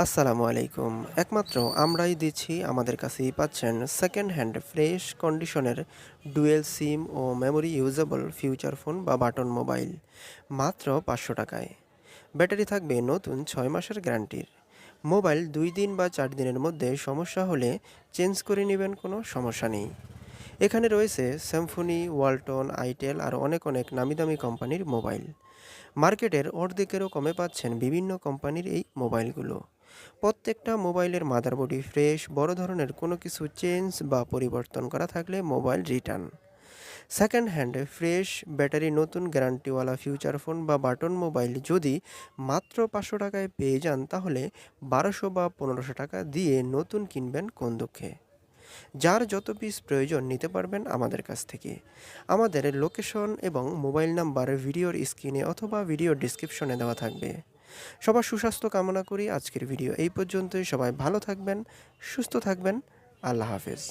আসসালামু আলাইকুম। একমাত্র আমরাই দিচ্ছি, আমাদের কাছেই পাচ্ছেন সেকেন্ড হ্যান্ড ফ্রেশ কন্ডিশনের ডুয়েল সিম ও মেমোরি ইউজেবল ফিউচার ফোন বা বাটন মোবাইল মাত্র ৫০০ টাকায়। ব্যাটারি থাকবে নতুন ৬ মাসের গ্যারান্টির। মোবাইল ২ দিন বা ৪ দিনের মধ্যে সমস্যা হলে চেঞ্জ করে নেবেন, কোনো সমস্যা নেই। এখানে রয়েছে স্যামসুনি, ওয়ালটন, আইটেল আর অনেক নামি-দামি কোম্পানির মোবাইল। মার্কেটের অর্ধেকেরও কমে পাচ্ছেন বিভিন্ন কোম্পানির এই মোবাইলগুলো। প্রত্যেকটা মোবাইলের মাদারবোর্ডই ফ্রেশ, বড় ধরনের কোনো কিছু চেঞ্জ বা পরিবর্তন করা থাকলে মোবাইল রিটার্ন। সেকেন্ড হ্যান্ডে ফ্রেশ ব্যাটারি, নতুন গ্যারান্টিওয়ালা ফিউচার ফোন বা বাটন মোবাইল যদি মাত্র ৫০০ টাকায় পেয়ে যান, তাহলে ১২০০ বা ১৫০০ টাকা দিয়ে নতুন কিনবেন কোন দুঃখে। যার যত পিস প্রয়োজন নিতে পারবেন আমাদের কাছ থেকে। আমাদের লোকেশন এবং মোবাইল নাম্বার ভিডিওর স্ক্রিনে অথবা ভিডিও ডিসক্রিপশনে দেওয়া থাকবে। সবার সুস্বাস্থ্য কামনা করি। আজকের ভিডিও এই পর্যন্তই। সবাই ভালো থাকবেন, সুস্থ থাকবেন। আল্লাহ হাফেজ।